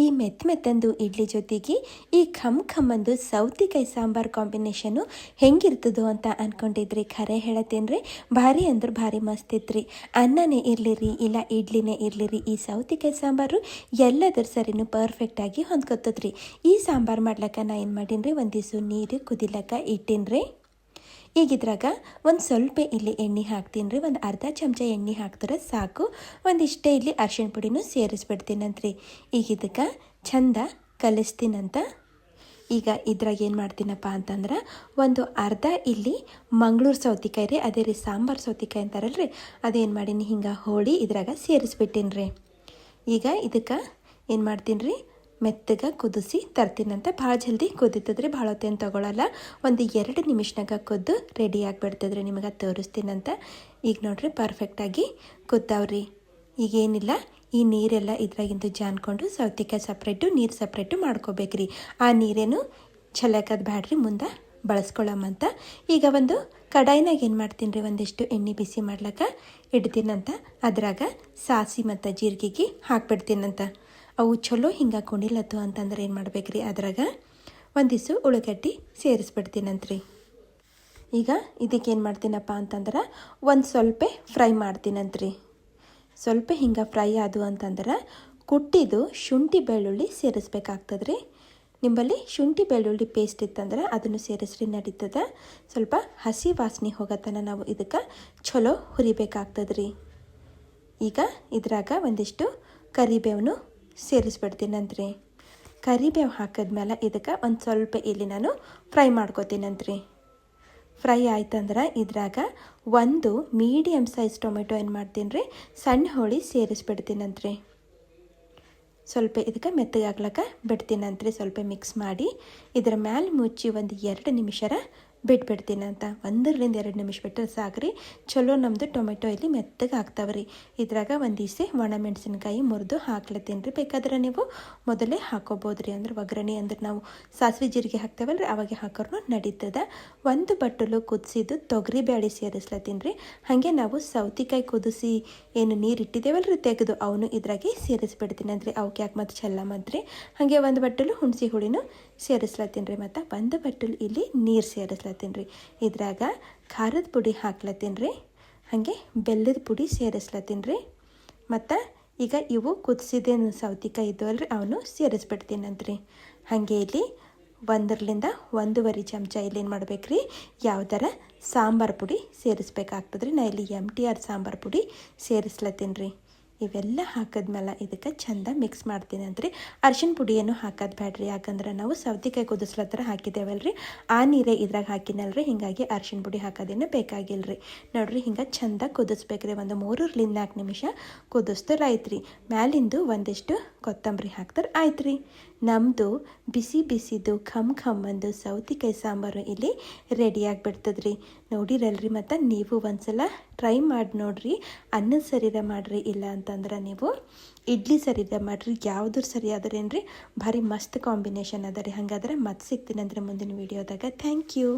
ಈ ಮೆತ್ತಂದು ಇಡ್ಲಿ ಜೊತೆಗೆ ಈ ಖಮ್ಮಂದು ಸೌತಿಕಾಯಿ ಸಾಂಬಾರು ಕಾಂಬಿನೇಷನು ಹೆಂಗಿರ್ತದೋ ಅಂತ ಅನ್ಕೊಂಡಿದ್ರಿ. ಖರೆ ಹೇಳತ್ತೇನ್ರಿ, ಭಾರಿ ಅಂದ್ರೆ ಭಾರಿ ಮಸ್ತ್ ಇತ್ರಿ. ಅನ್ನನೇ ಇರ್ಲಿರಿ ಇಲ್ಲ ಇಡ್ಲಿನೇ ಇರ್ಲಿರಿ, ಈ ಸೌತಿಕಾಯಿ ಸಾಂಬಾರು ಎಲ್ಲದರ ಸರಿನೂ ಪರ್ಫೆಕ್ಟಾಗಿ ಹೊಂದ್ಕೊತದ್ರಿ. ಈ ಸಾಂಬಾರು ಮಾಡ್ಲಕ್ಕ ನಾ ಏನು ಮಾಡೀನಿ, ಒಂದಿವ್ಸ ನೀರು ಕುದಿಲಕ್ಕ ಇಟ್ಟೀನಿ. ಈಗ ಇದ್ರಾಗ ಒಂದು ಸ್ವಲ್ಪ ಇಲ್ಲಿ ಎಣ್ಣೆ ಹಾಕ್ತೀನಿ, ಒಂದು ಅರ್ಧ ಚಮಚ ಎಣ್ಣೆ ಹಾಕ್ತಾರೆ ಸಾಕು. ಒಂದಿಷ್ಟೇ ಇಲ್ಲಿ ಅರ್ಶಿಣ ಪುಡಿನೂ ಸೇರಿಸ್ಬಿಡ್ತೀನಂತ್ರಿ. ಈಗ ಇದಕ್ಕೆ ಚಂದ ಕಲಿಸ್ತೀನಂತ. ಈಗ ಇದ್ರಾಗ ಏನು ಮಾಡ್ತೀನಪ್ಪ ಅಂತಂದ್ರೆ, ಒಂದು ಅರ್ಧ ಇಲ್ಲಿ ಮಂಗಳೂರು ಸೌತಿಕಾಯಿ ರೀ, ಅದೇ ರೀ ಸಾಂಬಾರು ಸೌತಿಕಾಯಿ ಅಂತಾರಲ್ರಿ, ಅದೇನು ಮಾಡೀನಿ ಹಿಂಗೆ ಹೋಳಿ ಇದ್ರಾಗ ಸೇರಿಸ್ಬಿಟ್ಟೀನಿ. ಈಗ ಇದಕ್ಕೆ ಏನು ಮಾಡ್ತೀನಿ ರೀ, ಮೆತ್ತಗೆ ಕುದಿಸಿ ತರ್ತೀನಂತ. ಭಾಳ ಜಲ್ದಿ ಕುದೀತದ್ರಿ, ಭಾಳ ಹೊತ್ತೇನು ತೊಗೊಳಲ್ಲ. ಒಂದು 2 ನಿಮಿಷನಾಗ ಕುದ್ದು ರೆಡಿ ಆಗಿಬಿಡ್ತದ್ರಿ. ನಿಮಗೆ ತೋರಿಸ್ತೀನಂತ. ಈಗ ನೋಡ್ರಿ ಪರ್ಫೆಕ್ಟಾಗಿ ಕುದ್ದಾವ್ರಿ. ಈಗೇನಿಲ್ಲ, ಈ ನೀರೆಲ್ಲ ಇದ್ರಾಗಿಂದು ಜಾನ್ಕೊಂಡು ಸೌತಿಕಾಯಿ ಸಪ್ರೇಟು ನೀರು ಸಪ್ರೇಟು ಮಾಡ್ಕೋಬೇಕ್ರಿ. ಆ ನೀರೇನು ಚಲಕದ ಬ್ಯಾಡ್ರಿ, ಮುಂದೆ ಬಳಸ್ಕೊಳ್ಳಮ್ಮಂತ. ಈಗ ಒಂದು ಕಡಾಯಿನಾಗ ಏನು ಮಾಡ್ತೀನಿ ರೀ, ಒಂದಿಷ್ಟು ಎಣ್ಣೆ ಬಿಸಿ ಮಾಡ್ಲಕ್ಕ ಇಡ್ತೀನಂತ. ಅದ್ರಾಗ ಸಾಸಿ ಮತ್ತು ಜೀರಿಗೆಗೆ ಹಾಕ್ಬಿಡ್ತೀನಂತ. ಅವು ಚಲೋ ಹಿಂಗೆ ಕುಣಿಲತ್ತು ಅಂತಂದ್ರೆ ಏನು ಮಾಡ್ಬೇಕ್ರಿ, ಅದ್ರಾಗ ಒಂದಿಷ್ಟು ಉಳ್ಳಾಗಡ್ಡಿ ಸೇರಿಸ್ಬಿಡ್ತೀನಂತ್ರಿ. ಈಗ ಇದಕ್ಕೆ ಏನು ಮಾಡ್ತೀನಪ್ಪ ಅಂತಂದ್ರೆ, ಒಂದು ಸ್ವಲ್ಪ ಫ್ರೈ ಮಾಡ್ತೀನಂತ್ರಿ. ಸ್ವಲ್ಪ ಹಿಂಗೆ ಫ್ರೈ ಆದು ಅಂತಂದ್ರೆ ಕುಟ್ಟಿದ್ದು ಶುಂಠಿ ಬೆಳ್ಳುಳ್ಳಿ ಸೇರಿಸ್ಬೇಕಾಗ್ತದ್ರಿ. ನಿಂಬಲ್ಲಿ ಶುಂಠಿ ಬೆಳ್ಳುಳ್ಳಿ ಪೇಸ್ಟ್ ಇತ್ತಂದ್ರೆ ಅದನ್ನು ಸೇರಿಸ್ರಿ ನಡೀತದ. ಸ್ವಲ್ಪ ಹಸಿ ವಾಸನೆ ಹೋಗತ್ತನ ನಾವು ಇದಕ್ಕೆ ಚಲೋ ಹುರಿಬೇಕಾಗ್ತದ್ರಿ. ಈಗ ಇದ್ರಾಗ ಒಂದಿಷ್ಟು ಕರಿಬೇವನು ಸೇರಿಸ್ಬಿಡ್ತೀನಂತ್ರಿ. ಕರಿಬೇವು ಹಾಕಿದ್ಮೇಲೆ ಇದಕ್ಕೆ ಒಂದು ಸ್ವಲ್ಪ ಇಲ್ಲಿ ನಾನು ಫ್ರೈ ಮಾಡ್ಕೋತೀನಂತ್ರಿ. ಫ್ರೈ ಆಯ್ತಂದ್ರೆ ಇದ್ರಾಗ ಒಂದು ಮೀಡಿಯಮ್ ಸೈಜ್ ಟೊಮೆಟೊ ಏನು ಮಾಡ್ತೀನಿ ರೀ, ಸಣ್ಣ ಹೋಳಿ ಸೇರಿಸ್ಬಿಡ್ತೀನಂತ್ರಿ. ಸ್ವಲ್ಪ ಇದಕ್ಕೆ ಮೆತ್ತಗಾಗ್ಲಕ್ಕ ಬಿಡ್ತೀನಂತ್ರಿ. ಸ್ವಲ್ಪ ಮಿಕ್ಸ್ ಮಾಡಿ ಇದರ ಮ್ಯಾಲೆ ಮುಚ್ಚಿ ಒಂದು 2 ನಿಮಿಷರ ಬಿಟ್ಬಿಡ್ತೀನಂತ. 1-2 ನಿಮಿಷ ಬಿಟ್ಟರೆ ಸಾಕ್ರಿ. ಚಲೋ ನಮ್ಮದು ಟೊಮೆಟೊ ಇಲ್ಲಿ ಮೆತ್ತಗೆ ಆಗ್ತಾವ್ರಿ. ಇದ್ರಾಗ ಒಂದಿಸೆ ಒಣಮೆಣಸಿನ್ಕಾಯಿ ಮುರಿದು ಹಾಕ್ಲತ್ತೀನಿ ರೀ. ಬೇಕಾದ್ರೆ ನೀವು ಮೊದಲೇ ಹಾಕೋಬೋದ್ರಿ. ಅಂದ್ರೆ ಒಗ್ಗರಣೆ ಅಂದ್ರೆ ನಾವು ಸಾಸಿವೆ ಜೀರಿಗೆ ಹಾಕ್ತೇವಲ್ರಿ, ಅವಾಗ ಹಾಕೋರು ನಡೀತದ. ಒಂದು ಬಟ್ಟಲು ಕುದಿಸಿದ್ದು ತೊಗರಿ ಬೇಳೆ ಸೇರಿಸ್ಲತ್ತೀನಿ ರೀ. ಹಾಗೆ ನಾವು ಸೌತಿಕಾಯಿ ಕುದಿಸಿ ಏನು ನೀರು ಇಟ್ಟಿದ್ದೇವಲ್ರಿ ತೆಗೆದು, ಅವನು ಇದ್ರಾಗೆ ಸೇರಿಸ್ಬಿಡ್ತೀನಂತ್ರಿ. ಅವಕ್ಕೆ ಯಾಕೆ ಮತ್ತು ಚೆಲ್ಲಮಂತ್ರಿ. ಹಾಗೆ ಒಂದು ಬಟ್ಟಲು ಹುಣಸಿ ಹುಳಿನೂ ಸೇರಿಸ್ಲತ್ತೀನಿ ರೀ. ಮತ್ತು ಒಂದು ಬಟ್ಟಲು ಇಲ್ಲಿ ನೀರು ಸೇರಿಸ್ಲತ್ತೀನಿ ರೀ. ಇದ್ರಾಗ ಖಾರದ ಪುಡಿ ಹಾಕ್ಲತ್ತೀನಿ ರೀ. ಹಾಗೆ ಬೆಲ್ಲದ ಪುಡಿ ಸೇರಿಸ್ಲತ್ತೀನಿ ರೀ. ಮತ್ತು ಈಗ ಇವು ಕುದಿಸಿದೇನು ಸೌತಿಕಾಯಿ ಇದ್ದವಲ್ರಿ ಅವನು ಸೇರಿಸ್ಬಿಡ್ತೀನಂತ್ರಿ. ಹಾಗೆ ಇಲ್ಲಿ 1-1.5 ಚಮಚ ಇಲ್ಲಿ ಏನು ಮಾಡ್ಬೇಕ್ರಿ, ಯಾವ್ದಾರ ಸಾಂಬಾರು ಪುಡಿ ಸೇರಿಸ್ಬೇಕಾಗ್ತದ್ರಿ. ನಾ ಇಲ್ಲಿ MTR ಸಾಂಬಾರು ಪುಡಿ ಸೇರಿಸ್ಲತ್ತೀನಿ ರೀ. ಇವೆಲ್ಲ ಹಾಕಿದ್ಮೇಲೆ ಇದಕ್ಕೆ ಚಂದ ಮಿಕ್ಸ್ ಮಾಡ್ತೀನಂತ್ರಿ. ಅರ್ಶಿಣ ಪುಡಿ ಏನು ಹಾಕೋದು ಬೇಡ್ರಿ, ಯಾಕಂದ್ರೆ ನಾವು ಸೌತಿಕಾಯಿ ಕುದಿಸ್ಲತ್ತರ ಹಾಕಿದ್ದೇವಲ್ರಿ, ಆ ನೀರೇ ಇದ್ರಾಗ ಹಾಕಿನಲ್ರಿ. ಹೀಗಾಗಿ ಅರ್ಶಿಣ ಪುಡಿ ಹಾಕೋದೇನು ಬೇಕಾಗಿಲ್ರಿ. ನೋಡ್ರಿ ಹಿಂಗೆ ಚಂದ ಕುದಿಸ್ಬೇಕ್ರಿ. ಒಂದು 3-4 ನಿಮಿಷ ಕುದಿಸ್ತಾರೆ ಆಯ್ತ್ರಿ. ಮ್ಯಾಲಿಂದು ಒಂದಿಷ್ಟು ಕೊತ್ತಂಬರಿ ಹಾಕ್ತಾರೆ ಆಯ್ತ್ರಿ. ನಮ್ಮದು ಬಿಸಿ ಬಿಸಿದು ಖಮ್ಮಂದು ಸೌತಿಕಾಯಿ ಸಾಂಬಾರು ಇಲ್ಲಿ ರೆಡಿ ಆಗಿಬಿಡ್ತದ್ರಿ. ನೋಡಿರಲ್ರಿ, ಮತ್ತು ನೀವು ಒಂದ್ಸಲ ಟ್ರೈ ಮಾಡಿ ನೋಡ್ರಿ. ಅನ್ನದ ಸರಿದ ಮಾಡಿರಿ, ಇಲ್ಲ ಅಂತಂದ್ರೆ ನೀವು ಇಡ್ಲಿ ಸರಿದ ಮಾಡಿರಿ. ಯಾವ್ದು ಸರಿ ಆದ್ರೇನ್ರಿ ಭಾರಿ ಮಸ್ತ್ ಕಾಂಬಿನೇಷನ್ ಅದ ರೀ. ಹಾಗಾದ್ರೆ ಮತ್ತೆ ಸಿಗ್ತೀನಿ ಅಂದರೆ ಮುಂದಿನ ವೀಡಿಯೋದಾಗ. Thank you.